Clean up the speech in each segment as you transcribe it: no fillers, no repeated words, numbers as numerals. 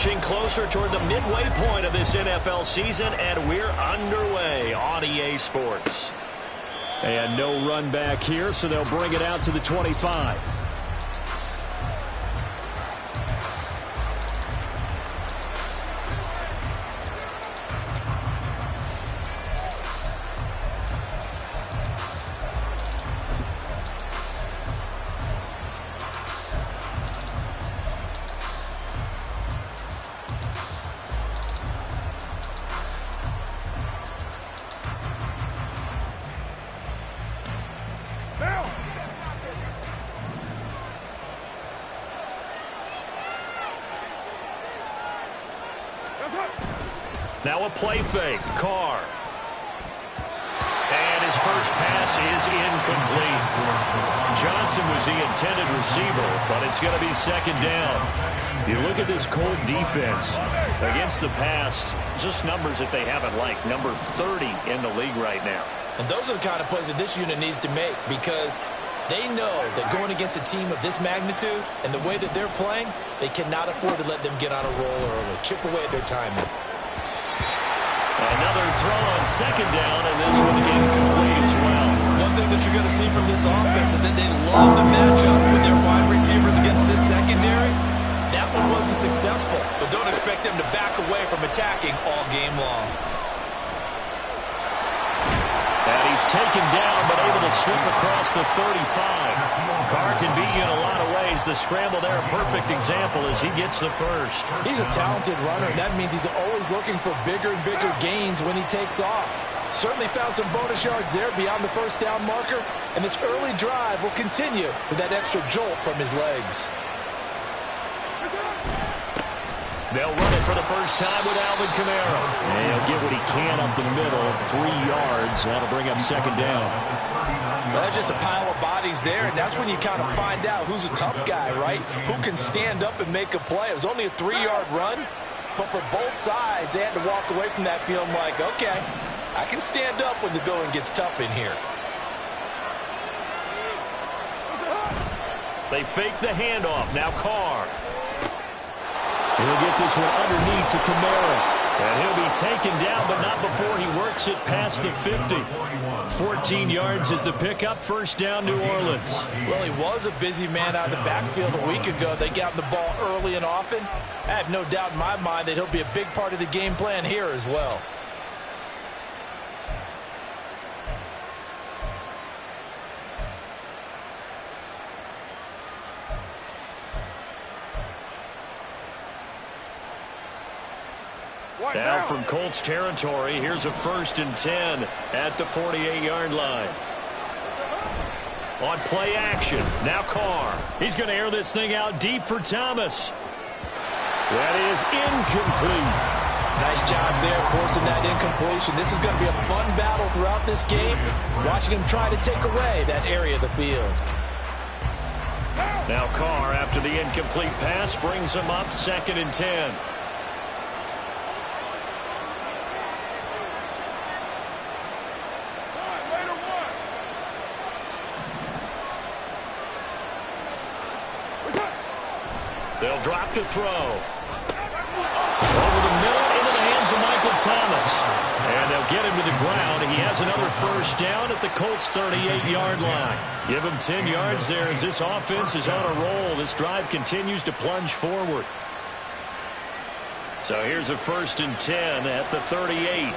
inching closer toward the midway point of this NFL season, and we're underway on EA Sports. And no run back here, so they'll bring it out to the 25. Now a play fake. Carr. And his first pass is incomplete. Johnson was the intended receiver, but it's going to be second down. You look at this Colt defense against the pass, just numbers that they haven't liked. Number 30 in the league right now. And those are the kind of plays that this unit needs to make, because they know that going against a team of this magnitude and the way that they're playing, they cannot afford to let them get on a roll early. Chip away at their timing. Another throw on second down, and this one incomplete as well. One thing that you're going to see from this offense is that they love the matchup with their wide receivers against this secondary. That one wasn't successful, but don't expect them to back away from attacking all game long. And he's taken down, but able to slip across the 35. Carr can beat you in a lot of ways. The scramble there, a perfect example as he gets the first. He's a talented runner, and that means he's always looking for bigger and bigger gains when he takes off. Certainly found some bonus yards there beyond the first down marker, and this early drive will continue with that extra jolt from his legs. They'll run it for the first time with Alvin Kamara. And he'll get what he can up the middle, 3 yards. That'll bring up second down. Well, that's just a pile of bodies there, and that's when you kind of find out who's a tough guy, right? Who can stand up and make a play. It was only a 3-yard run, but for both sides, they had to walk away from that feeling like, okay, I can stand up when the going gets tough in here. They fake the handoff. Now Carr. He'll get this one underneath to Kamara. And he'll be taken down, but not before he works it past the 50. 14 yards is the pickup. First down, New Orleans. Well, he was a busy man out of the backfield a week ago. They got the ball early and often. I have no doubt in my mind that he'll be a big part of the game plan here as well. Now from Colts territory, here's a 1st and 10 at the 48-yard line. On play action, now Carr. He's going to air this thing out deep for Thomas. That is incomplete. Nice job there forcing that incompletion. This is going to be a fun battle throughout this game, watching him try to take away that area of the field. Now Carr, after the incomplete pass, brings him up 2nd and 10. They'll drop to throw. Over the middle, into the hands of Michael Thomas. And they'll get him to the ground. He has another first down at the Colts' 38-yard line. Give him 10 yards there as this offense is on a roll. This drive continues to plunge forward. So here's a 1st and 10 at the 38.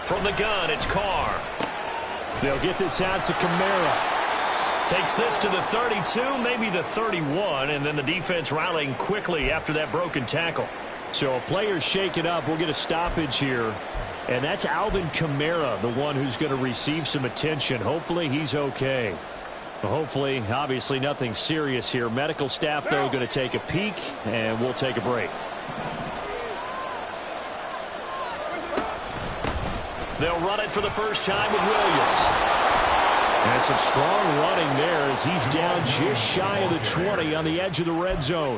From the gun, it's Carr. They'll get this out to Kamara. Takes this to the 32, maybe the 31, and then the defense rallying quickly after that broken tackle. So a player's shaken up. We'll get a stoppage here. And that's Alvin Kamara, the one who's going to receive some attention. Hopefully he's okay. Hopefully, obviously nothing serious here. Medical staff, though, going to take a peek, and we'll take a break. They'll run it for the first time with Williams. And some strong running there as he's down just shy of the 20 on the edge of the red zone.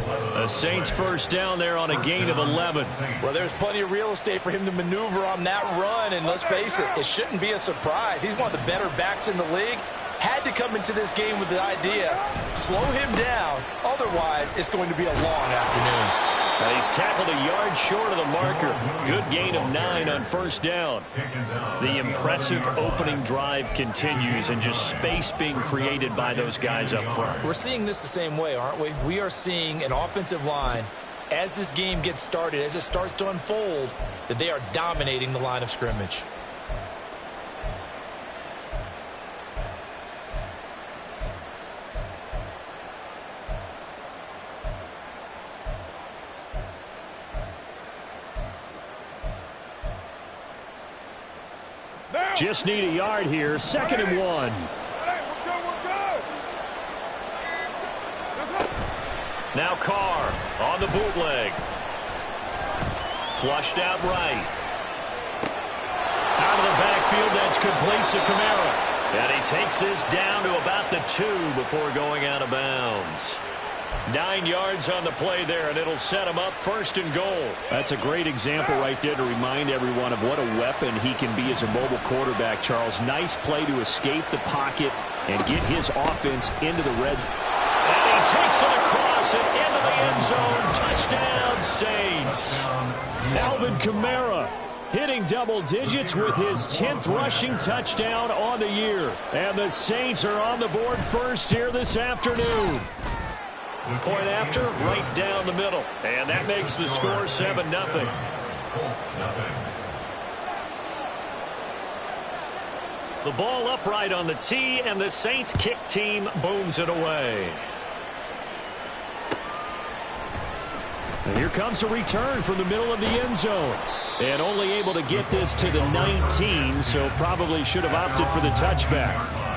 The Saints first down there on a gain of 11. Well, there's plenty of real estate for him to maneuver on that run, and let's face it, it shouldn't be a surprise. He's one of the better backs in the league. Had to come into this game with the idea, slow him down, otherwise it's going to be a long afternoon. He's tackled a yard short of the marker. Good gain of 9 on first down. The impressive opening drive continues, and just space being created by those guys up front. We're seeing this the same way, aren't we? We are seeing an offensive line, as this game gets started, as it starts to unfold, that they are dominating the line of scrimmage. Just need a yard here. 2nd and 1. Now Carr on the bootleg. Flushed out right. Out of the backfield, that's complete to Kamara. And he takes this down to about the 2 before going out of bounds. 9 yards on the play there, and it'll set him up 1st and goal. That's a great example right there to remind everyone of what a weapon he can be as a mobile quarterback, Charles. Nice play to escape the pocket and get his offense into the red. And he takes it across and into the end zone. Touchdown, Saints. Alvin Kamara hitting double digits with his 10th rushing touchdown on the year. And the Saints are on the board first here this afternoon. Point after, right down the middle. And that makes the score 7-0. The ball upright on the tee, and the Saints kick team booms it away. And here comes a return from the middle of the end zone. And only able to get this to the 19, so probably should have opted for the touchback.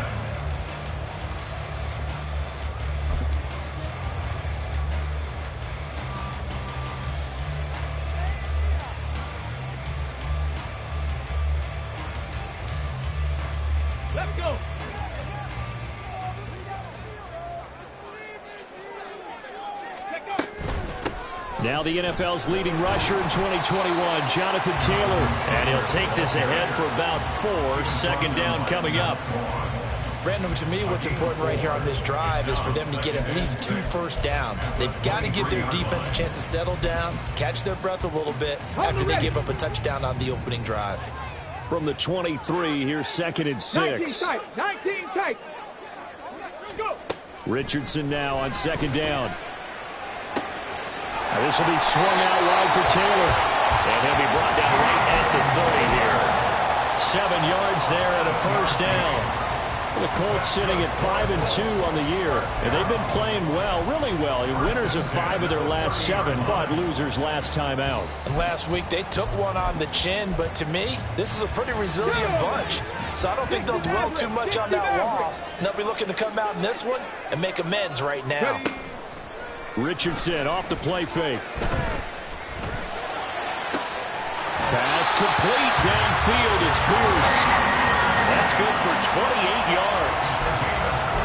Now the NFL's leading rusher in 2021, Jonathan Taylor. And he'll take this ahead for about 4. 2nd down coming up. Brandon, to me, what's important right here on this drive is for them to get at least 2 first downs. They've got to give their defense a chance to settle down, catch their breath a little bit after they give up a touchdown on the opening drive. From the 23, here's 2nd and 6. 19 tight. Go. Richardson now on 2nd down. This will be swung out wide for Taylor. And he'll be brought down right at the 30 here. 7 yards there and a first down. The Colts sitting at 5-2 on the year. And they've been playing well, really well. Winners of 5 of their last 7, but losers last time out. And last week they took one on the chin, but to me, this is a pretty resilient bunch. So I don't think they'll dwell too much on that loss. And they'll be looking to come out in this one and make amends right now. Richardson off the play fake. Pass complete downfield. It's Pierce. That's good for 28 yards.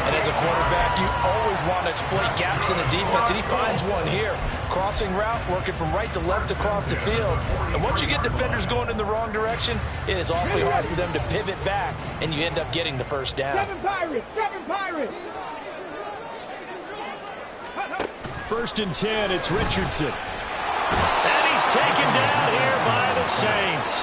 And as a quarterback, you always want to exploit gaps in the defense, and he finds one here. Crossing route, working from right to left across the field. And once you get defenders going in the wrong direction, it is awfully hard for them to pivot back, and you end up getting the first down. 7 Pirates! 7 Pirates! 1st and 10, it's Richardson. And he's taken down here by the Saints.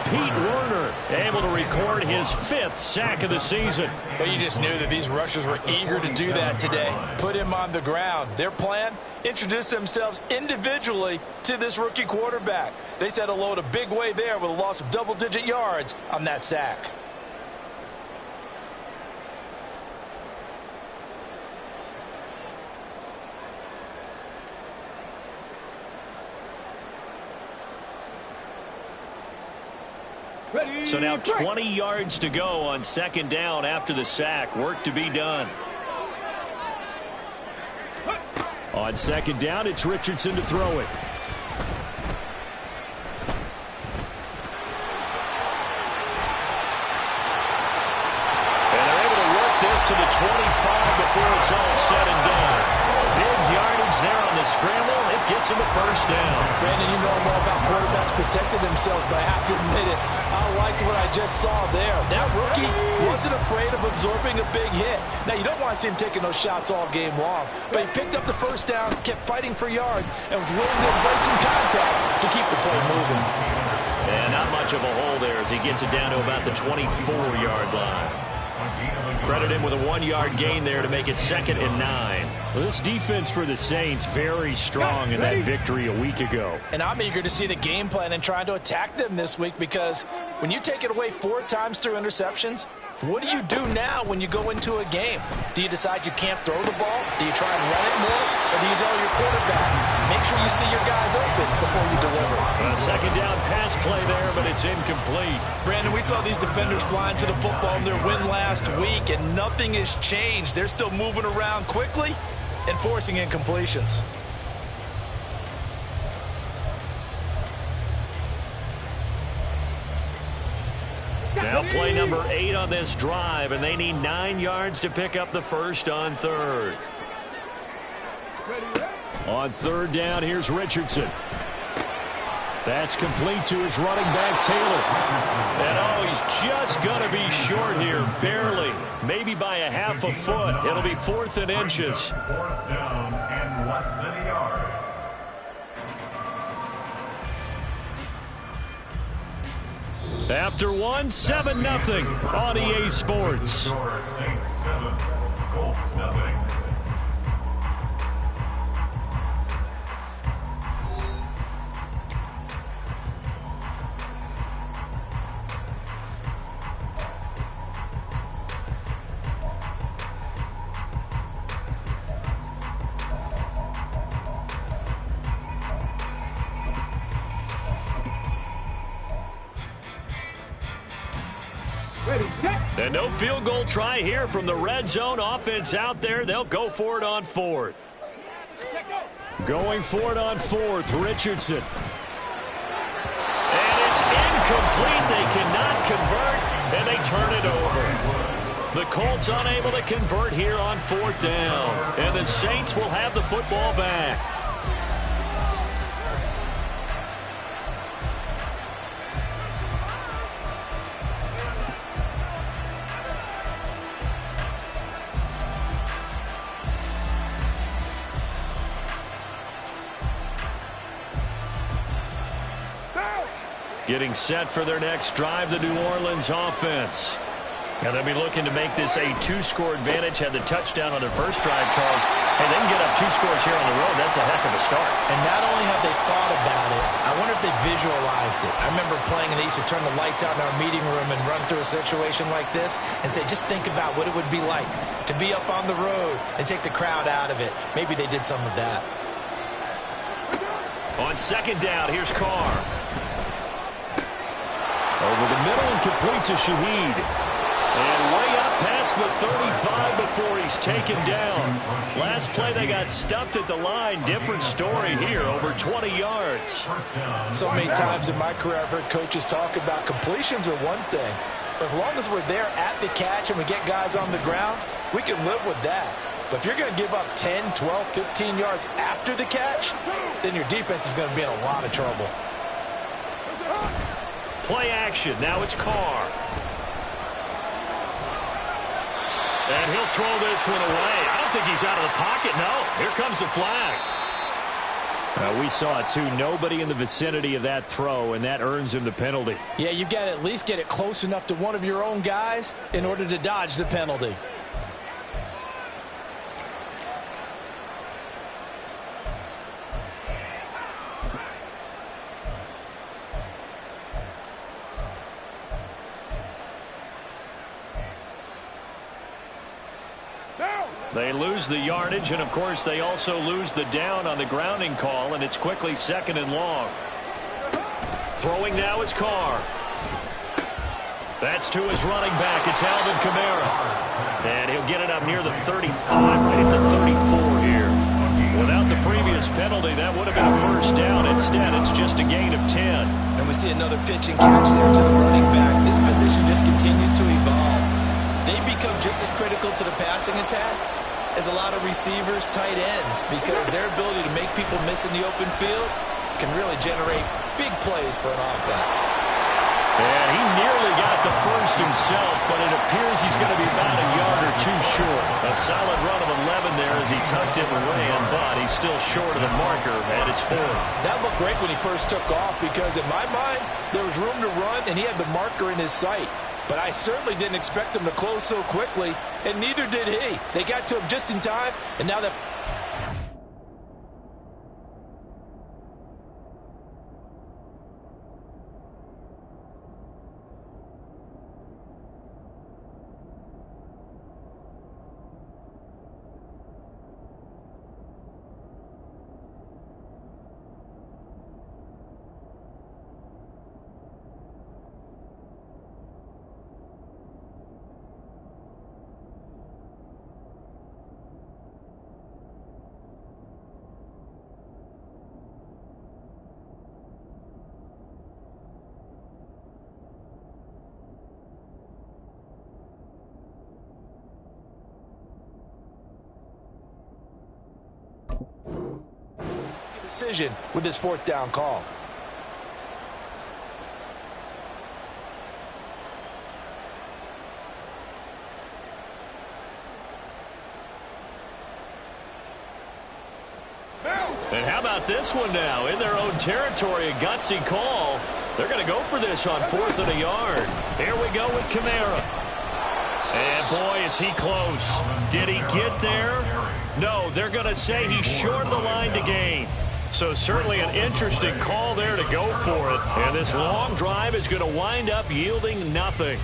Pete Werner able to record his 5th sack of the season. But you just knew that these rushers were eager to do that today. Put him on the ground. Their plan, introduce themselves individually to this rookie quarterback. They said hello in a big way there with a loss of double-digit yards on that sack. So now 20 yards to go on 2nd down after the sack. Work to be done. On 2nd down, it's Richardson to throw it. first down. Brandon, you know more about quarterbacks protecting themselves, but I have to admit it, I liked what I just saw there. That rookie wasn't afraid of absorbing a big hit. Now, you don't want to see him taking those shots all game long, but he picked up the first down, kept fighting for yards, and was willing to embrace some contact to keep the play moving. And not much of a hole there as he gets it down to about the 24-yard line. Credit him with a 1-yard gain there to make it 2nd and 9. Well, this defense for the Saints very strong in that victory a week ago. And I'm eager to see the game plan and trying to attack them this week, because when you take it away 4 times through interceptions, what do you do now when you go into a game? Do you decide you can't throw the ball? Do you try and run it more? Or do you tell your quarterback, make sure you see your guys open before you deliver? A 2nd down pass play there, but it's incomplete. Brandon, we saw these defenders flying to the football in their win last week, and nothing has changed. They're still moving around quickly and forcing incompletions. Now play number 8 on this drive, and they need 9 yards to pick up the first on 3rd. On 3rd down, here's Richardson. That's complete to his running back, Taylor. And he's just going to be short here, barely. Maybe by a half a foot. It'll be 4th and inches. 4th down and less than a yard. After 7-0 on EA Sports. Saints 7, Colts nothing. And no field goal try here from the red zone offense out there. They'll go for it on 4th. Going for it on 4th, Richardson. And it's incomplete. They cannot convert, and they turn it over. The Colts unable to convert here on 4th down. And the Saints will have the football back. Getting set for their next drive, the New Orleans offense. And they'll be looking to make this a 2-score advantage. Had the touchdown on their first drive, Charles. And they can get up 2 scores here on the road. That's a heck of a start. And not only have they thought about it, I wonder if they visualized it. I remember playing, and they used to turn the lights out in our meeting room and run through a situation like this and say, just think about what it would be like to be up on the road and take the crowd out of it. Maybe they did some of that. On 2nd down, here's Carr. Over the middle and complete to Shaheed. And way up past the 35 before he's taken down. Last play they got stuffed at the line. Different story here, over 20 yards. So many times in my career I've heard coaches talk about completions are one thing. But as long as we're there at the catch and we get guys on the ground, we can live with that. But if you're going to give up 10, 12, 15 yards after the catch, then your defense is going to be in a lot of trouble. Play action. Now it's Carr. And he'll throw this one away. I don't think he's out of the pocket. No. Here comes the flag. We saw it, too. Nobody in the vicinity of that throw, and that earns him the penalty. Yeah, you've got to at least get it close enough to one of your own guys in order to dodge the penalty. They lose the yardage, and, of course, they also lose the down on the grounding call, and it's quickly 2nd and long. Throwing now is Carr. That's to his running back. It's Alvin Kamara. And he'll get it up near the 35, right at the 34 here. Without the previous penalty, that would have been a first down. Instead, it's just a gain of 10. And we see another pitch and catch there to the running back. This position just continues to evolve. They become just as critical to the passing attack is a lot of receivers, tight ends, because their ability to make people miss in the open field can really generate big plays for an offense. And he nearly got the first himself, but it appears he's going to be about a yard or two short. A solid run of 11 there as he tucked it and ran, but he's still short of the marker, and it's fourth. That looked great when he first took off because, in my mind, there was room to run, and he had the marker in his sight. But I certainly didn't expect him to close so quickly, and neither did he. They got to him just in time, and now that... decision with his fourth down call. And how about this one now? In their own territory, a gutsy call. They're going to go for this on 4th and a yard. Here we go with Kamara. And boy, is he close. Did he get there? No, they're going to say he's short of the line to gain. So certainly an interesting call there to go for it. And this long drive is going to wind up yielding nothing.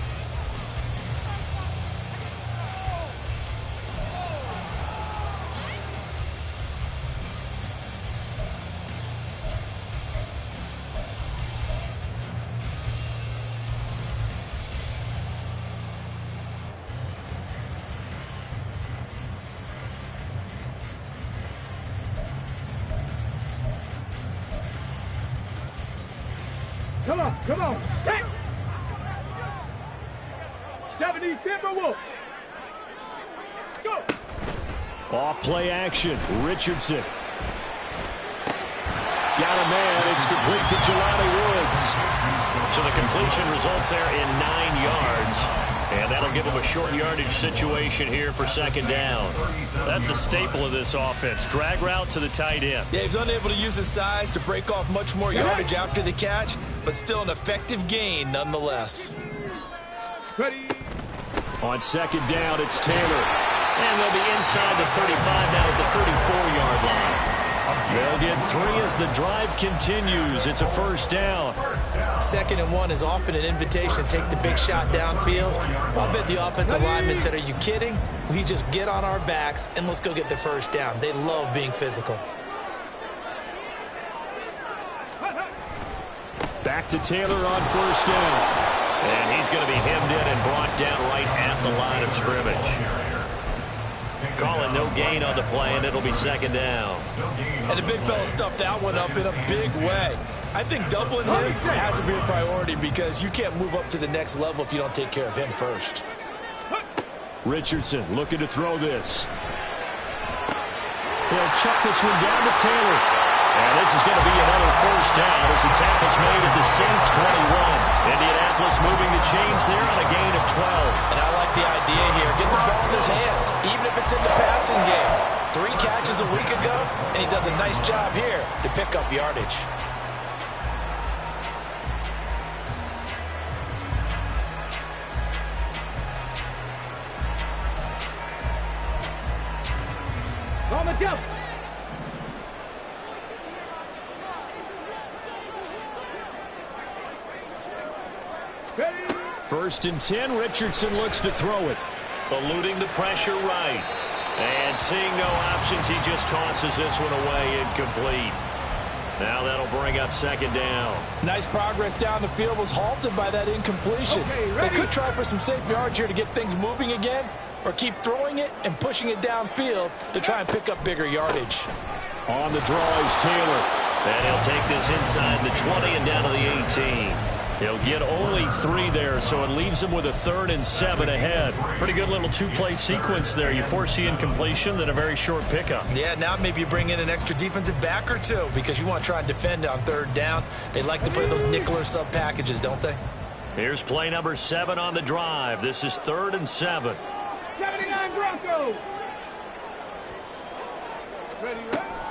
Come on, set! 70 Timberwolves. Go! Off play action. Richardson. Got a man. It's complete to Jelani Woods. So the completion results there in 9 yards. And that'll give him a short yardage situation here for second down. That's a staple of this offense. Drag route to the tight end. Yeah, he's unable to use his size to break off much more yardage after the catch, but still an effective gain nonetheless. Ready. On second down, it's Taylor. And they'll be inside the 35 now at the 34-yard line. They'll get 3 as the drive continues. It's a first down. 2nd and 1 is often an invitation to take the big shot downfield. I bet the offensive linemen said, are you kidding? We just get on our backs and let's go get the first down. They love being physical. Back to Taylor on first down. And he's going to be hemmed in and brought down right at the line of scrimmage. Calling no gain on the play, and it'll be second down. And the big fella stuffed that one up in a big way. I think doubling him has to be a priority because you can't move up to the next level if you don't take care of him first. Richardson looking to throw this. He'll chuck this one down to Taylor. And this is going to be another first down as the tackle's made at the Saints 21. Indianapolis moving the chains there on a gain of 12. And I like the idea here. Get the ball in his hands, even if it's in the passing game. 3 catches a week ago, and he does a nice job here to pick up yardage. On the jump. First and 10, Richardson looks to throw it. Eluding the pressure right. And seeing no options, he just tosses this one away incomplete. Now that'll bring up second down. Nice progress down the field, was halted by that incompletion. They could try for some safe yards here to get things moving again, or keep throwing it and pushing it downfield to try and pick up bigger yardage. On the draw is Taylor. And he'll take this inside the 20 and down to the 18. He'll get only 3 there, so it leaves him with a 3rd and 7 ahead. Pretty good little 2-play sequence there. You force the incompletion, then a very short pickup. Yeah, now maybe you bring in an extra defensive back or 2 because you want to try and defend on 3rd down. They like to play those nickel or sub packages, don't they? Here's play number 7 on the drive. This is 3rd and 7. 79 Broncos.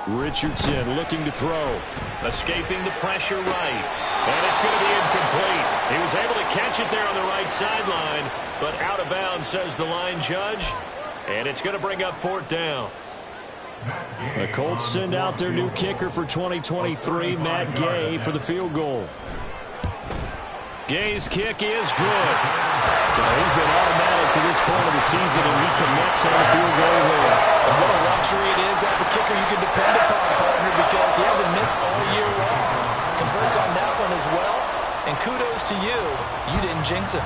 Richardson looking to throw. Escaping the pressure right. And it's going to be incomplete. He was able to catch it there on the right sideline, but out of bounds, says the line judge. And it's going to bring up 4th down. The Colts send out their new kicker for 2023, Matt Gay, for the field goal. Gay's kick is good. So he's been automatic to this point of the season, and he connects on the field goal there. And what a luxury it is to have a kicker you can depend upon, partner, because he hasn't missed all year long. Converts on that one as well. And kudos to you. You didn't jinx him.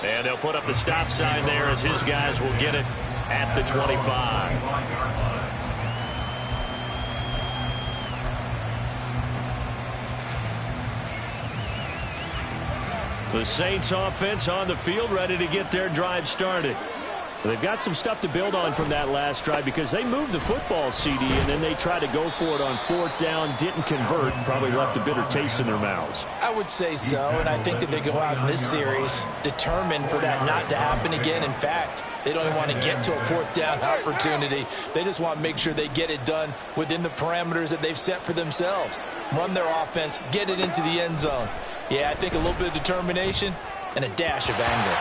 And they'll put up the stop sign there as his guys will get it at the 25. The Saints offense on the field, ready to get their drive started. They've got some stuff to build on from that last drive because they moved the football, CD, and then they tried to go for it on 4th down, didn't convert, probably left a bitter taste in their mouths. I would say so, and I think that they go out in this series determined for that not to happen again. In fact, they don't even want to get to a 4th down opportunity. They just want to make sure they get it done within the parameters that they've set for themselves. Run their offense, get it into the end zone. Yeah, I think a little bit of determination and a dash of anger.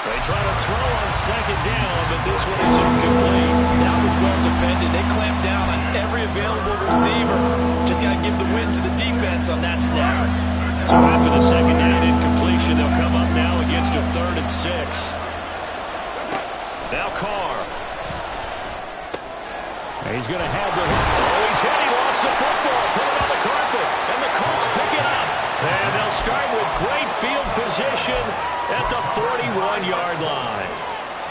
They try to throw on 2nd down, but this one is incomplete. That was well defended. They clamped down on every available receiver. Just got to give the win to the defense on that snap. So after the 2nd down incompletion, they'll come up now against a 3rd and 6. Now Carr. He's going to have the... Oh, he's hit. He lost the football. Put it on the carpet. And the Colts pick it up. And they'll start with great field position at the 41-yard line.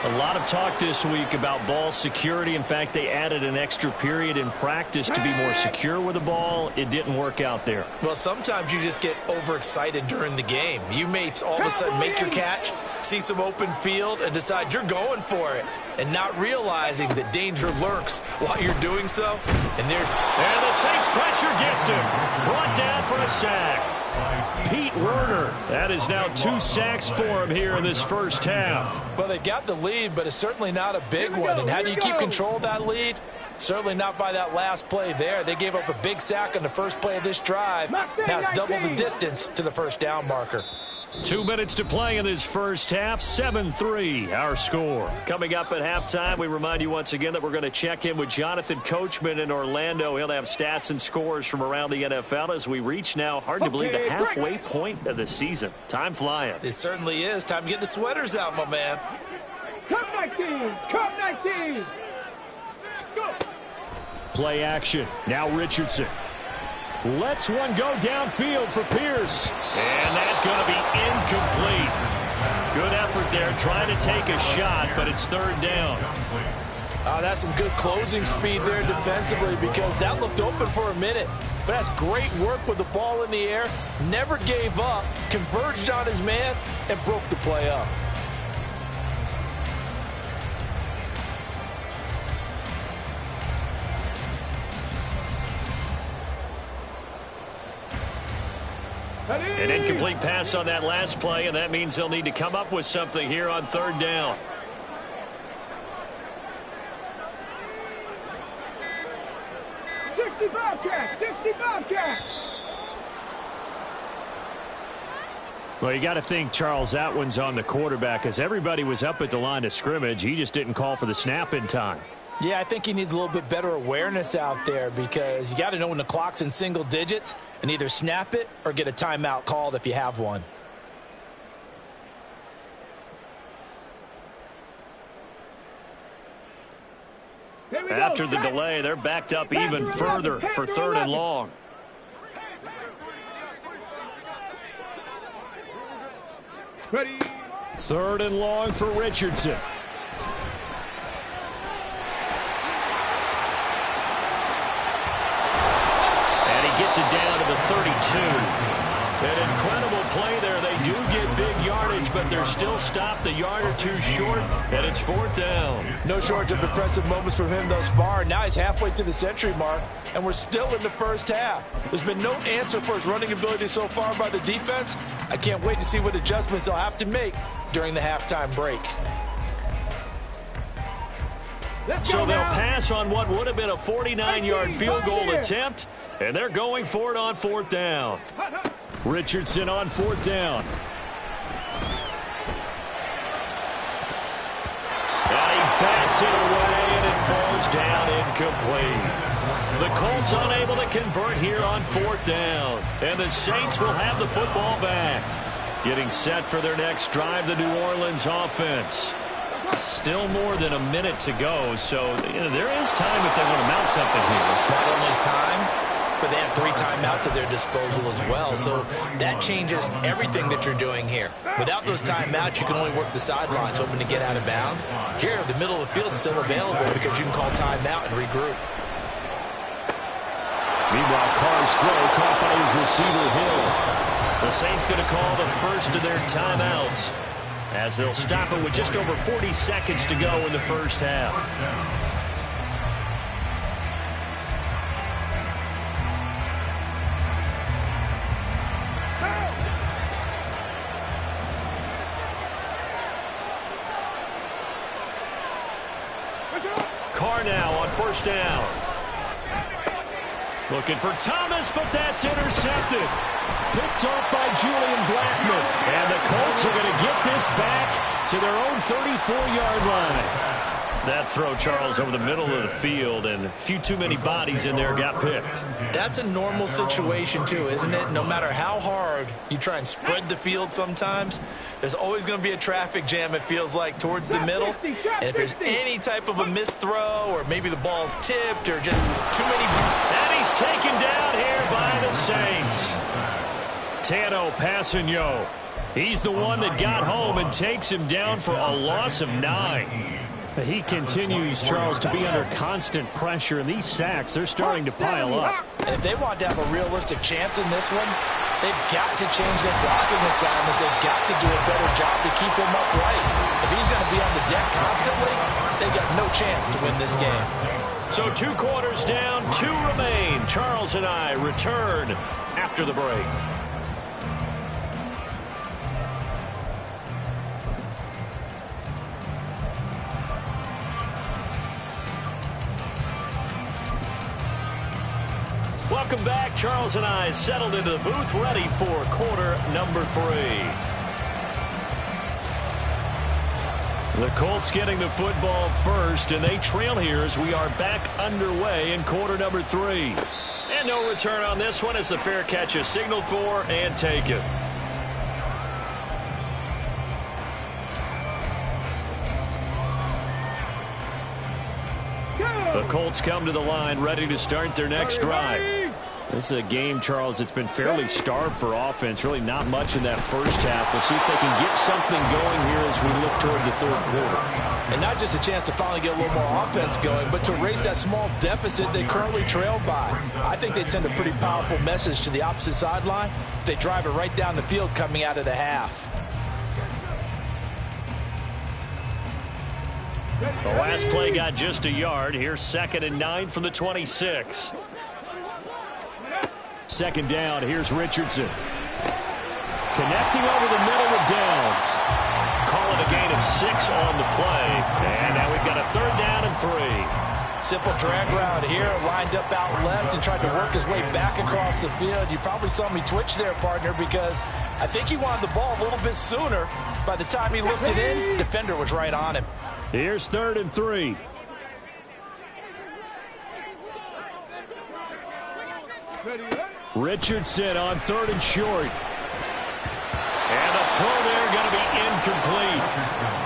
A lot of talk this week about ball security. In fact, they added an extra period in practice to be more secure with the ball. It didn't work out there. Well, sometimes you just get overexcited during the game. You may all of a sudden make your catch, see some open field, and decide you're going for it, and not realizing that danger lurks while you're doing so. And the Saints pressure gets him. Brought down for a sack. Pete Werner. That is now 2 sacks for him here in this first half. Well, they got the lead, but it's certainly not a big one. And how do you keep control of that lead? Certainly not by that last play there. They gave up a big sack on the first play of this drive. Now it's double the distance to the 1st down marker. 2 minutes to play in this first half. 7-3 our score. Coming up at halftime, we remind you once again that we're going to check in with Jonathan Coachman in Orlando. He'll have stats and scores from around the NFL as we reach now, hard to believe, the halfway point of the season. Time flying. It certainly is. Time to get the sweaters out, my man. Come 19! Come 19! Go! Play action. Now Richardson. Lets one go downfield for Pierce. And that's going to be incomplete. Good effort there trying to take a shot, but it's 3rd down. That's some good closing speed there defensively because that looked open for a minute. But that's great work with the ball in the air. Never gave up, converged on his man, and broke the play up. An incomplete pass on that last play, and that means they'll need to come up with something here on 3rd down. Well, you got to think, Charles, that one's on the quarterback as everybody was up at the line of scrimmage. He just didn't call for the snap in time. Yeah, I think he needs a little bit better awareness out there because you got to know when the clock's in single digits and either snap it or get a timeout called if you have one. After the delay, they're backed up even further for 3rd and long. Ready. 3rd and long for Richardson. gets it down to the 32. An incredible play there. They do get big yardage, but they're still stopped a yard or two short, and it's 4th down. No shortage of impressive moments from him thus far. Now he's halfway to the century mark, and we're still in the first half. There's been no answer for his running ability so far by the defense. I can't wait to see what adjustments they'll have to make during the halftime break. So they'll pass on what would have been a 49-yard field goal attempt, and they're going for it on 4th down. Richardson on 4th down. And he bats it away, and it falls down incomplete. The Colts unable to convert here on 4th down, and the Saints will have the football back. Getting set for their next drive, the New Orleans offense. Still more than a minute to go, so there is time if they want to mount something here. Not only time, but they have 3 timeouts at their disposal as well, so that changes everything that you're doing here. Without those timeouts, you can only work the sidelines, hoping to get out of bounds. Here, the middle of the field is still available because you can call timeout and regroup. Meanwhile, Carr's throw caught by his receiver, Hill. The Saints going to call the first of their timeouts, as they'll stop it with just over 40 seconds to go in the first half. Carr now on 1st down. Looking for Thomas, but that's intercepted. Picked off by Julian Blackmon. And the Colts are going to get this back to their own 34-yard line. That throw, Charles, over the middle of the field, and a few too many bodies in there got picked. That's a normal situation, too, isn't it? No matter how hard you try and spread the field sometimes, there's always going to be a traffic jam, it feels like, towards the middle. And if there's any type of a missed throw, or maybe the ball's tipped, or just too many... And he's taken down here by the Saints. Tano Passanio. He's the one that got home and takes him down for a loss of 9. He continues, Charles, to be under constant pressure, and these sacks, they're starting to pile up. And if they want to have a realistic chance in this one, they've got to change their blocking assignments. They've got to do a better job to keep him upright. If he's going to be on the deck constantly, they've got no chance to win this game. So 2 quarters down, 2 remain. Charles and I return after the break. Welcome back. Charles and I settled into the booth, ready for quarter number 3. The Colts getting the football first, and they trail here as we are back underway in quarter number 3. And no return on this one as the fair catch is signaled for and taken. The Colts come to the line ready to start their next drive. This is a game, Charles, it's been fairly starved for offense. Really not much in that first half. We'll see if they can get something going here as we look toward the 3rd quarter. And not just a chance to finally get a little more offense going, but to erase that small deficit they currently trailed by. I think they'd send a pretty powerful message to the opposite sideline if they drive it right down the field coming out of the half. The last play got just a yard. Here's 2nd and 9 from the 26. 2nd down. Here's Richardson. Connecting over the middle with Downs. Call it a gain of 6 on the play. And now we've got a 3rd down and 3. Simple drag route here, lined up out left and tried to work his way back across the field. You probably saw me twitch there, partner, because I think he wanted the ball a little bit sooner. By the time he looked it in, the defender was right on him. Here's 3rd and 3. Richardson on 3rd and short. And the throw there going to be incomplete.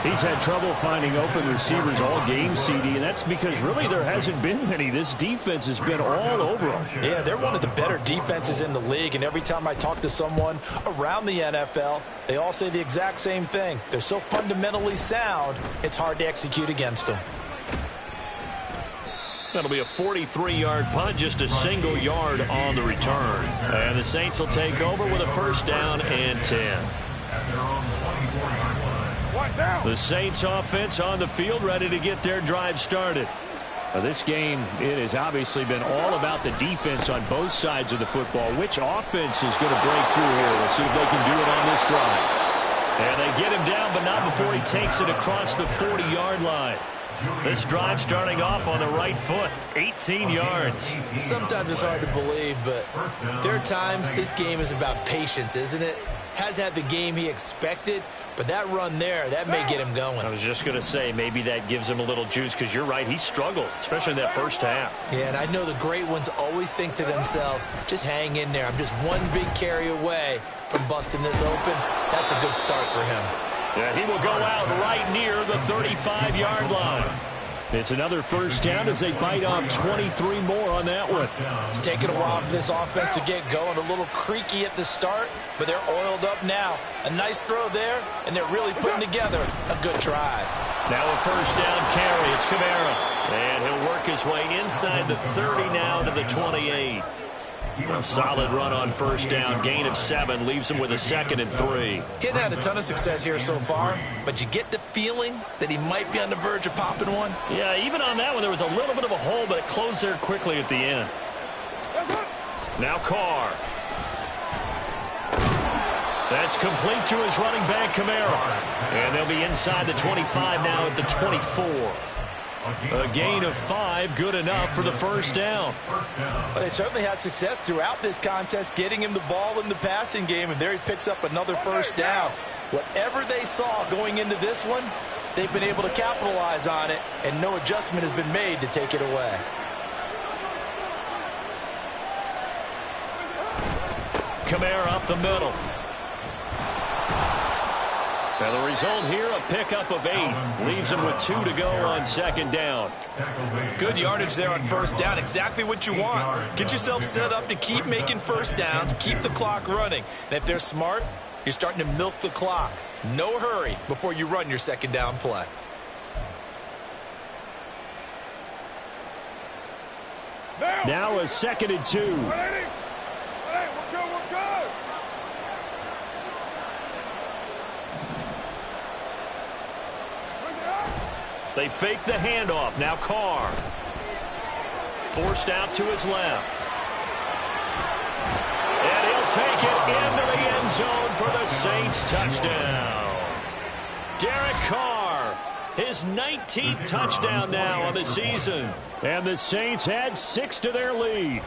He's had trouble finding open receivers all game, CD, and that's because really there hasn't been many. This defense has been all over them. Yeah, they're one of the better defenses in the league, and every time I talk to someone around the NFL, they all say the exact same thing. They're so fundamentally sound, it's hard to execute against them. That'll be a 43-yard punt, just a single yard on the return. And the Saints will take over with a first down and 10. The Saints offense on the field, ready to get their drive started. This game, it has obviously been all about the defense on both sides of the football. Which offense is going to break through here? We'll see if they can do it on this drive. And they get him down, but not before he takes it across the 40-yard line. This drive starting off on the right foot, 18 yards. Sometimes it's hard to believe, but there are times this game is about patience, isn't it? Has had the game he expected, but that run there, that may get him going. I was just going to say, maybe that gives him a little juice, because you're right, he struggled, especially in that first half. Yeah, and I know the great ones always think to themselves, just hang in there. I'm just one big carry away from busting this open. That's a good start for him. Yeah, he will go out right near the 35-yard line. It's another first down as they bite off 23 more on that one. It's taken a while for this offense to get going. A little creaky at the start, but they're oiled up now. A nice throw there, and they're really putting together a good drive. Now a first down carry. It's Kamara. And he'll work his way inside the 30 now to the 28. A solid run on first down. Gain of 7 leaves him with a 2nd and 3. He hadn't had a ton of success here so far, but you get the feeling that he might be on the verge of popping one. Yeah, even on that one, there was a little bit of a hole, but it closed there quickly at the end. Now Carr. That's complete to his running back, Kamara. And they'll be inside the 25 now at the 24. A gain of 5, good enough for the first down. Well, they certainly had success throughout this contest, getting him the ball in the passing game, and there he picks up another first down. Whatever they saw going into this one, they've been able to capitalize on it, and no adjustment has been made to take it away. Kamara up the middle. And the result here, a pickup of 8. Leaves him with 2 to go on second down. Good yardage there on first down. Exactly what you want. Get yourself set up to keep making first downs, keep the clock running. And if they're smart, you're starting to milk the clock. No hurry before you run your second down play. Now a 2nd and 2. They fake the handoff. Now Carr. Forced out to his left. And he'll take it into the end zone for the Saints touchdown. Derek Carr, his 19th touchdown now on the season. And the Saints add 6 to their lead.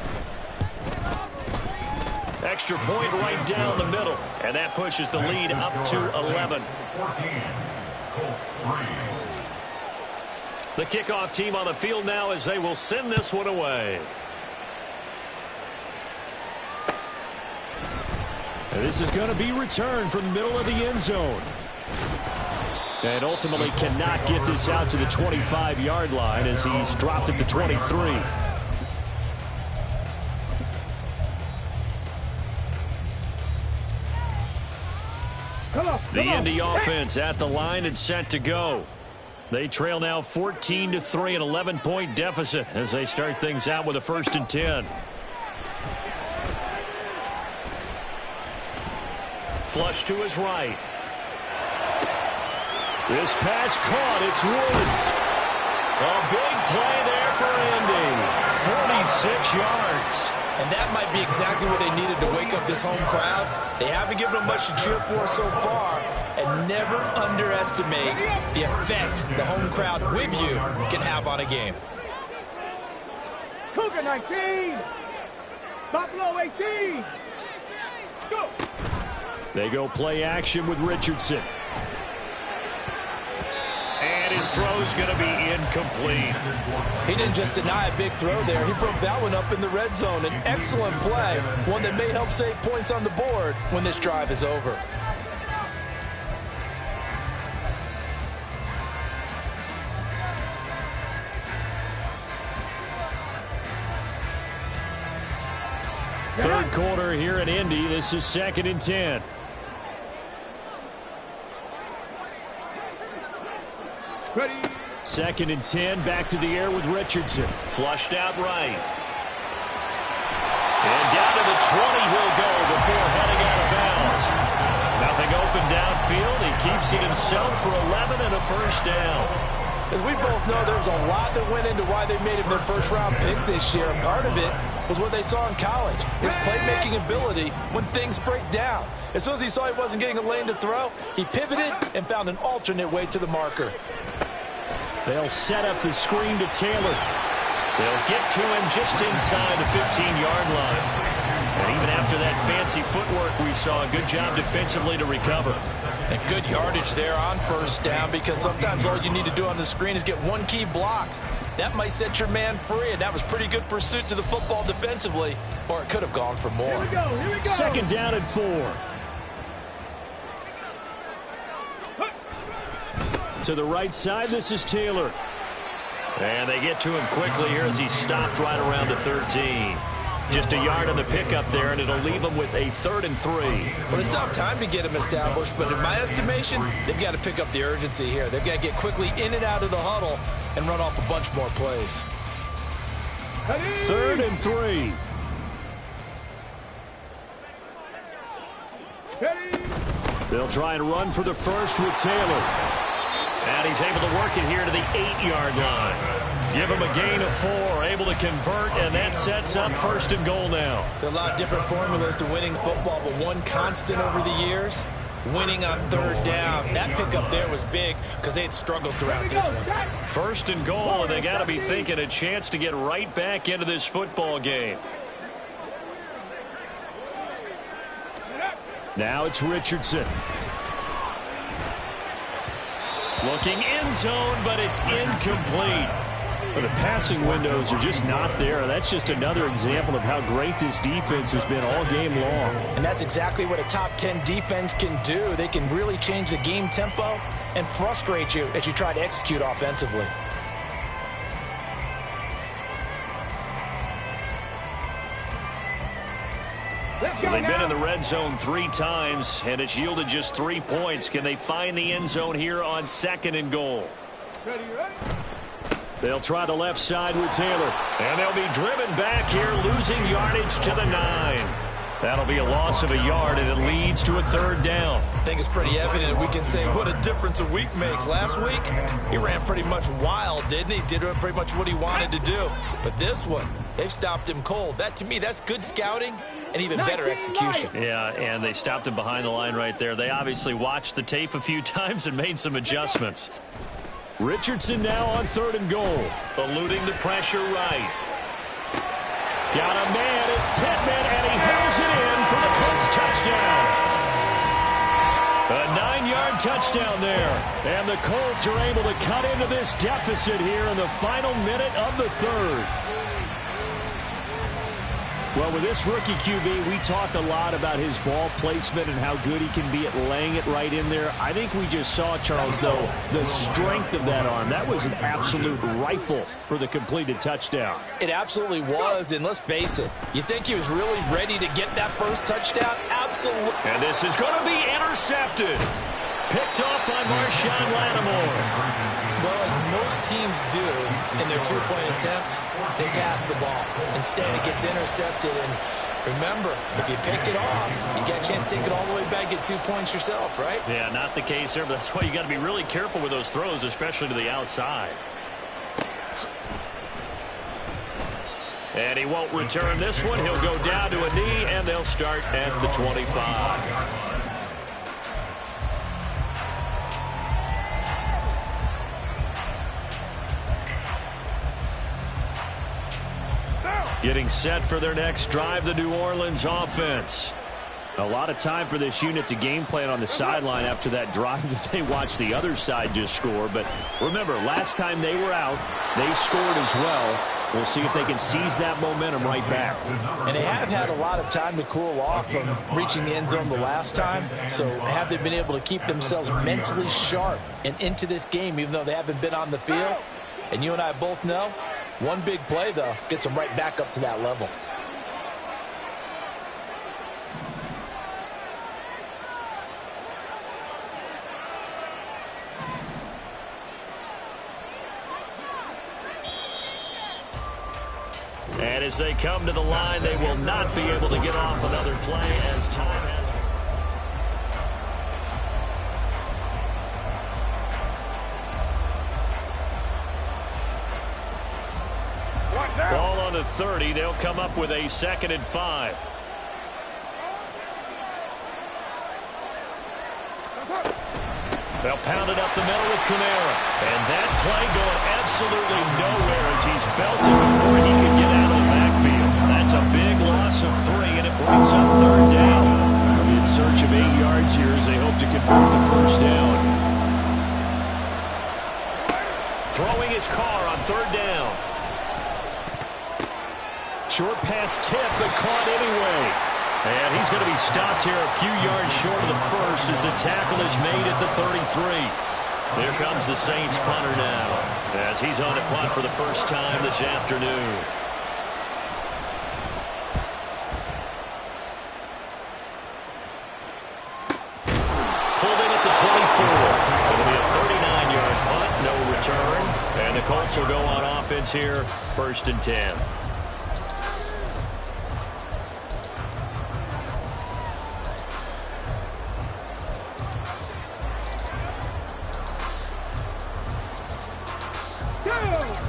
Extra point right down the middle. And that pushes the lead up to 11. Colts 3. The kickoff team on the field now as they will send this one away. And this is going to be returned from the middle of the end zone. And ultimately cannot get this out to the 25-yard line as he's dropped at the 23. The Indy offense at the line and set to go. They trail now 14-3, an 11-point deficit as they start things out with a 1st and 10. Flush to his right. This pass caught. It's Woods. A big play there for Indy. 46 yards. And that might be exactly what they needed to wake up this home crowd. They haven't given them much to cheer for so far. And never underestimate the effect the home crowd with you can have on a game. Cougar 19. Buffalo 18. Go. They go play action with Richardson. And his throw's going to be incomplete. He didn't just deny a big throw there. He broke that one up in the red zone. An excellent play, one that may help save points on the board when this drive is over. Third quarter here at Indy. This is 2nd and 10. Ready. 2nd and 10, back to the air with Richardson. Flushed out right. And down to the 20 he'll go before heading out of bounds. Nothing open downfield. He keeps it himself for 11 and a first down. As we both know, there was a lot that went into why they made him their first-round pick this year. And part of it was what they saw in college, his playmaking ability when things break down. As soon as he saw he wasn't getting a lane to throw, he pivoted and found an alternate way to the marker. They'll set up the screen to Taylor. They'll get to him just inside the 15-yard line. And even after that fancy footwork we saw, a good job defensively to recover. And good yardage there on first down, because sometimes all you need to do on the screen is get one key block. That might set your man free, and that was pretty good pursuit to the football defensively, or it could have gone for more. Here we go. 2nd down and 4. To the right side, this is Taylor. And they get to him quickly here as he stopped right around the 13. Just a yard on the pickup there, and it'll leave him with a 3rd and 3. Well, they still have time to get him established, but in my estimation, they've got to pick up the urgency here. They've got to get quickly in and out of the huddle and run off a bunch more plays. 3rd and 3. They'll try and run for the first with Taylor. And he's able to work it here to the 8-yard line. Give him a gain of 4, able to convert, and that sets up 1st and goal now. There are a lot of different formulas to winning football, but one constant over the years, winning on 3rd down. That pickup there was big because they had struggled throughout this one. 1st and goal, and they got to be thinking a chance to get right back into this football game. Now it's Richardson. Looking end zone, but it's incomplete. But the passing windows are just not there. That's just another example of how great this defense has been all game long. And that's exactly what a top 10 defense can do. They can really change the game tempo and frustrate you as you try to execute offensively. So they've been in the red zone 3 times, and it's yielded just 3 points. Can they find the end zone here on 2nd and goal? They'll try the left side with Taylor. And they'll be driven back here, losing yardage to the 9. That'll be a loss of a yard, and it leads to a 3rd down. I think it's pretty evident we can say what a difference a week makes. Last week, he ran pretty much wild, didn't he? Did pretty much what he wanted to do. But this one, they've stopped him cold. That, to me, that's good scouting and even better execution. Yeah, and they stopped him behind the line right there. They obviously watched the tape a few times and made some adjustments. Richardson now on 3rd and goal. Eluding the pressure right. Got a man, it's Pittman, and he hauls it in for the Colts touchdown. A 9-yard touchdown there. And the Colts are able to cut into this deficit here in the final minute of the 3rd. Well, with this rookie QB, we talk a lot about his ball placement and how good he can be at laying it right in there. I think we just saw, Charles, though, the strength of that arm. That was an absolute rifle for the completed touchdown. It absolutely was, and let's face it, you think he was really ready to get that first touchdown? Absolutely. And this is going to be intercepted. Picked off by Marshawn Lattimore. Well, as most teams do in their 2-point attempt, they pass the ball. Instead, it gets intercepted. And remember, if you pick it off, you got a chance to take it all the way back, get 2 points yourself, right? Yeah, not the case there, but that's why you got to be really careful with those throws, especially to the outside. And he won't return this one. He'll go down to a knee, and they'll start at the 25. Getting set for their next drive, the New Orleans offense. A lot of time for this unit to game plan on the sideline after that drive that they watched the other side just score. But remember, last time they were out, they scored as well. We'll see if they can seize that momentum right back. And they have had a lot of time to cool off from reaching the end zone the last time. So have they been able to keep themselves mentally sharp and into this game, even though they haven't been on the field? And you and I both know, one big play, though, gets them right back up to that level. And as they come to the line, they will not be able to get off another play as time has. Ball on the 30. They'll come up with a 2nd and 5. They'll pound it up the middle with Kamara. And that play going absolutely nowhere as he's belting before he can get out of the backfield. That's a big loss of 3, and it brings up 3rd down. In search of 8 yards here as they hope to convert the 1st down. Throwing his car on 3rd down. Short pass tip, but caught anyway. And he's going to be stopped here a few yards short of the 1st as the tackle is made at the 33. There comes the Saints punter now as he's on a punt for the first time this afternoon. Pulled in at the 24. It'll be a 39-yard punt, no return. And the Colts will go on offense here, 1st and 10.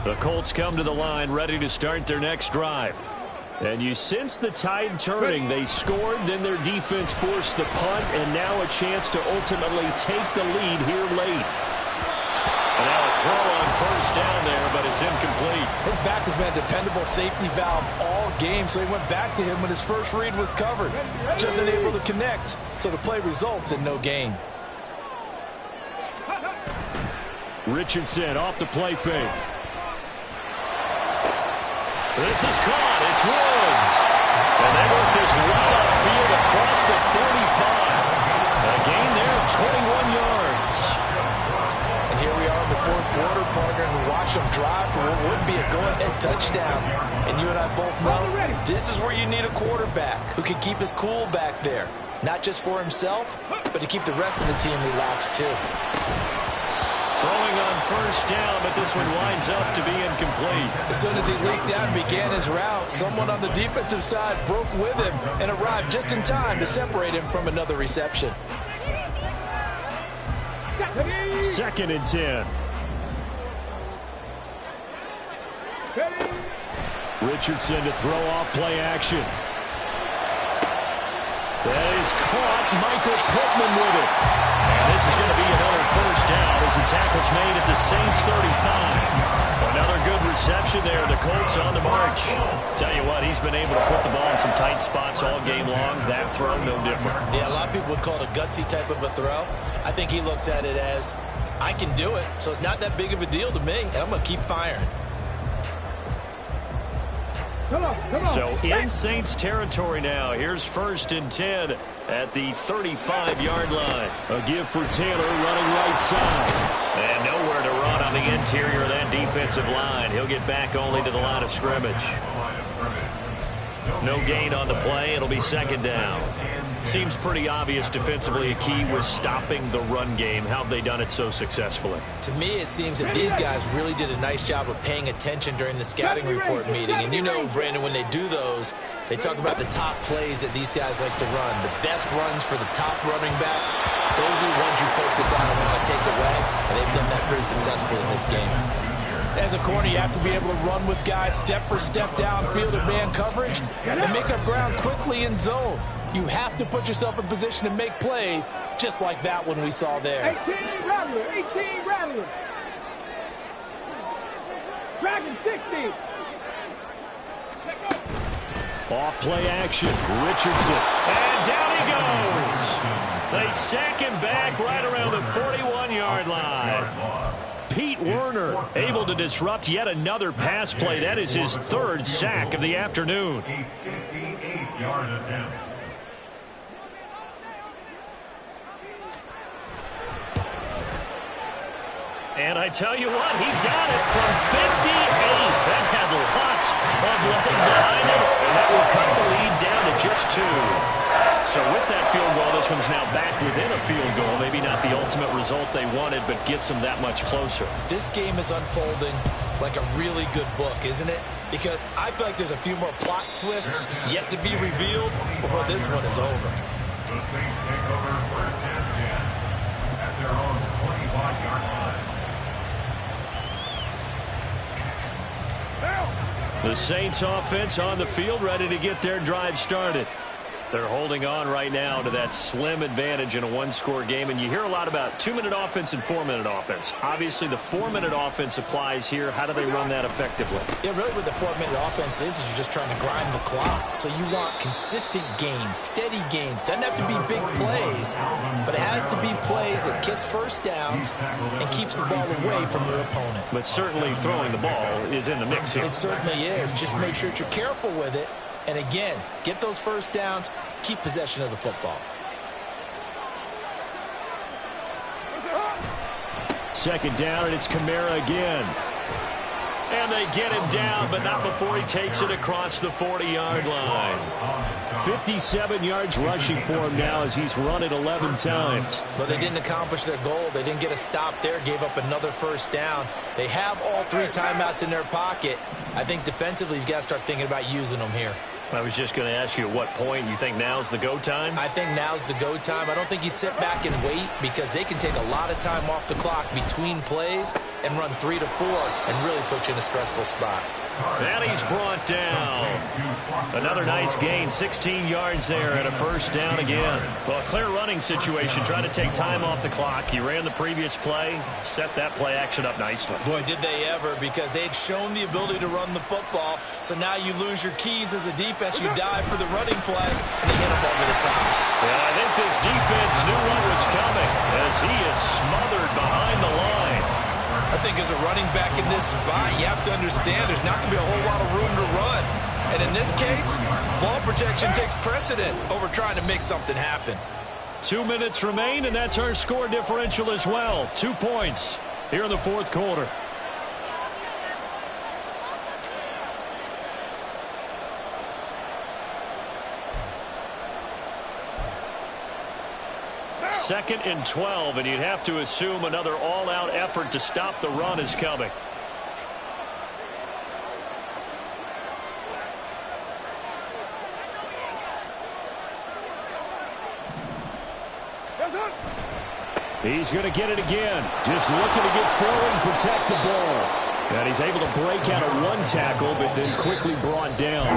The Colts come to the line ready to start their next drive. And you sense the tide turning. They scored, then their defense forced the punt, and now a chance to ultimately take the lead here late. And now a throw on 1st down there, but it's incomplete. His back has been a dependable safety valve all game, so he went back to him when his first read was covered. Just unable to connect, so the play results in no gain. Richardson off the play fake. This is caught. It's Woods. And they work this well upfield across the 45. A gain there of 21 yards. And here we are in the 4th quarter, partner, and watch them drive for what would be a go-ahead touchdown. And you and I both know this is where you need a quarterback who can keep his cool back there. Not just for himself, but to keep the rest of the team relaxed too. Throwing on 1st down, but this one winds up to be incomplete. As soon as he leaked out and began his route, someone on the defensive side broke with him and arrived just in time to separate him from another reception. 2nd and 10. Richardson to throw off play action. That is caught. Michael Pittman with it. And this is going to be another 1st down as the tackle's made at the Saints 35. Another good reception there. The Colts on the march. Tell you what, he's been able to put the ball in some tight spots all game long. That throw, no different. Yeah, a lot of people would call it a gutsy type of a throw. I think he looks at it as, I can do it, so it's not that big of a deal to me, and I'm going to keep firing. Come on. So in Saints territory now. Here's 1st and 10 at the 35-yard line. A give for Taylor running right side. And nowhere to run on the interior of that defensive line. He'll get back only to the line of scrimmage. No gain on the play. It'll be 2nd down. Seems pretty obvious defensively a key was stopping the run game. How have they done it so successfully? To me, it seems that these guys really did a nice job of paying attention during the scouting report meeting. And you know, Brandon, when they do those, they talk about the top plays that these guys like to run. The best runs for the top running back, those are the ones you focus on and want to take away. And they've done that pretty successfully in this game. As a corner, you have to be able to run with guys step for step downfield in man coverage and make up ground quickly in zone. You have to put yourself in position to make plays just like that one we saw there. 18 Rattler. Dragon 60. Off play action. Richardson. And down he goes. They sack him back right around the 41-yard line. Pete Werner able to disrupt yet another pass play. That is his 3rd sack of the afternoon. And I tell you what, he got it from 58. That had lots of leg behind it, and that will cut the lead down to just 2. So with that field goal, this one's now back within a field goal. Maybe not the ultimate result they wanted, but gets them that much closer. This game is unfolding like a really good book, isn't it? Because I feel like there's a few more plot twists yet to be revealed before this one is over. The Saints take over first and 10 at their own 25-yard line. The Saints offense on the field, ready to get their drive started. They're holding on right now to that slim advantage in a one-score game, and you hear a lot about 2-minute offense and 4-minute offense. Obviously, the 4-minute offense applies here. How do they run that effectively? Yeah, really what the 4-minute offense is you're just trying to grind the clock. So you want consistent gains, steady gains. Doesn't have to be big plays, but it has to be plays that gets first downs and keeps the ball away from your opponent. But certainly throwing the ball is in the mix here. It certainly is. Just make sure that you're careful with it. And again, get those first downs, keep possession of the football. Second down, and it's Kamara again. And they get him down, but not before he takes it across the 40-yard line. 57 yards rushing for him now as he's run it 11 times. But they didn't accomplish their goal. They didn't get a stop there, gave up another first down. They have all 3 timeouts in their pocket. I think defensively you've got to start thinking about using them here. I was just going to ask you at what point you think now's the go time? I think now's the go time. I don't think you sit back and wait because they can take a lot of time off the clock between plays and run 3 to 4 and really put you in a stressful spot. And he's brought down. Another nice gain, 16 yards there and a first down again. Well, a clear running situation. Trying to take time off the clock. He ran the previous play, set that play action up nicely. Boy, did they ever, because they had shown the ability to run the football. So now you lose your keys as a defense. You dive for the running play, and they hit him over the top. And I think this defense knew what was coming as he is smothered behind the line. I think as a running back in this spot, you have to understand there's not going to be a whole lot of room to run. And in this case, ball protection takes precedent over trying to make something happen. 2 minutes remain, and that's our score differential as well. 2 points here in the fourth quarter. Second and 12, and you'd have to assume another all-out effort to stop the run is coming. He's going to get it again. Just looking to get forward and protect the ball. And he's able to break out of 1 tackle, but then quickly brought down.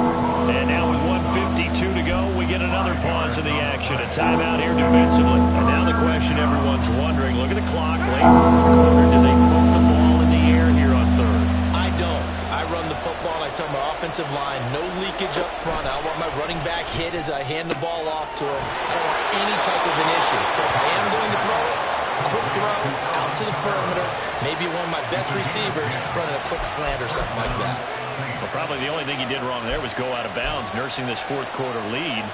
And now with 1:52 to go, we get another pause in the action. A timeout here defensively. And now the question everyone's wondering, look at the clock, late fourth quarter. Do they put the ball in the air here on third? I don't. I run the football, and I tell my offensive line, no leakage up front. I want my running back hit as I hand the ball off to him. I don't want any type of an issue. But if I am going to throw it, quick throw, out to the perimeter, maybe one of my best receivers running a quick slant or something like that. Well, probably the only thing he did wrong there was go out of bounds, nursing this fourth quarter lead.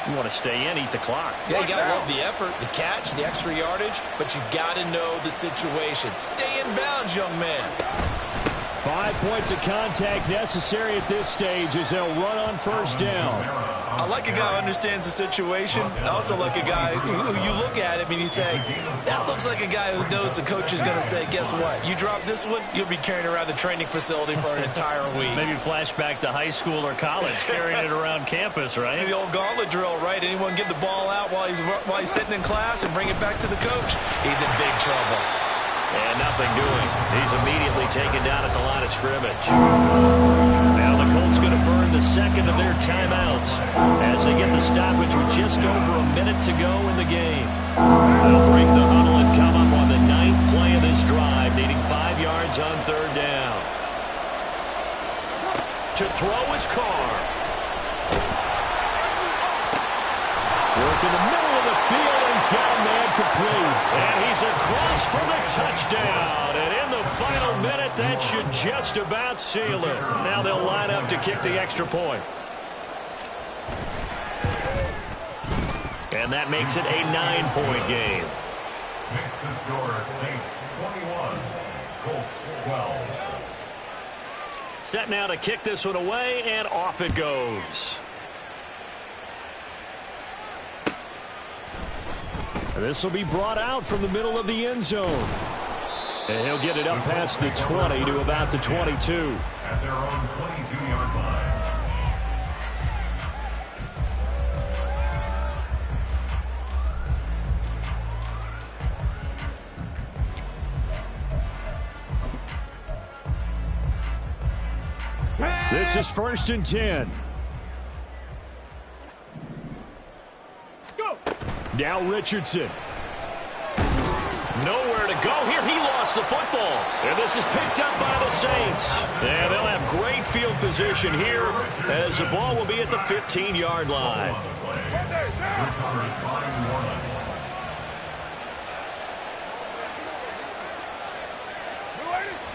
You want to stay in, eat the clock. Yeah, you got to love the effort, the catch, the extra yardage, but you got to know the situation. Stay in bounds, young man. 5 points of contact necessary at this stage as they'll run on first down. I like a guy who understands the situation. I also like a guy who you look at him and you say, that looks like a guy who knows the coach is going to say, guess what? You drop this one, you'll be carrying around the training facility for an entire week. Maybe flashback to high school or college, carrying it around campus, right? The old gauntlet drill, right? Anyone get the ball out while he's sitting in class and bring it back to the coach? He's in big trouble. And nothing doing. He's immediately taken down at the line of scrimmage. Now the Colts going to burn the second of their timeouts as they get the stoppage with just over a minute to go in the game. They'll break the huddle and come up on the 9th play of this drive, needing 5 yards on third down. To throw is Carr. Work in the middle of the field, and he's got a man complete. And he's across for the touchdown. And in the final minute, that should just about seal it. Now they'll line up to kick the extra point. And that makes it a 9-point game. Makes the score Saints 21, Colts 12. Set now to kick this one away, and off it goes. And this will be brought out from the middle of the end zone. And he'll get it up past the 20 to about the 22. At their own 22-yard line. This is 1st and 10. Go. Now Richardson. Nowhere to go here. He lost the football. And this is picked up by the Saints. And they'll have great field position here as the ball will be at the 15-yard line.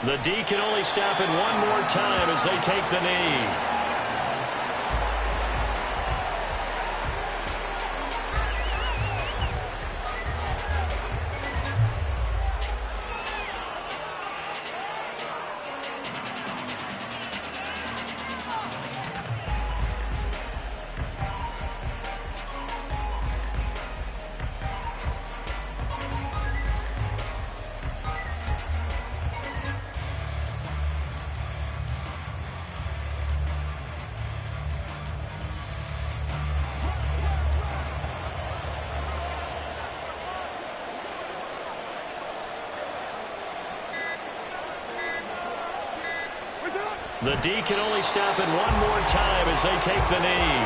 The D can only stop it one more time as they take the knee. The D can only stop it one more time as they take the knee.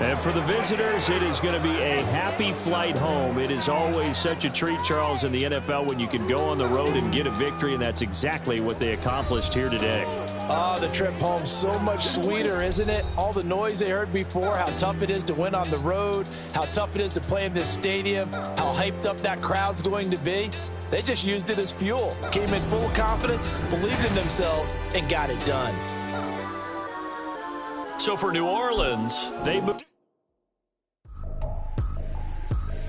And for the visitors, it is going to be a happy flight home. It is always such a treat, Charles, in the NFL when you can go on the road and get a victory, and that's exactly what they accomplished here today. Oh, the trip home so much sweeter, isn't it? All the noise they heard before, how tough it is to win on the road, how tough it is to play in this stadium, how hyped up that crowd's going to be. They just used it as fuel, came in full of confidence, believed in themselves, and got it done. So for New Orleans, they move.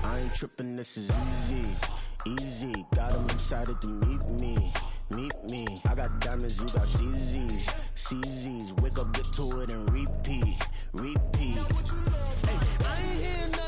I ain't tripping, this is easy, easy. Got them excited to meet me. I got diamonds, you got CZ.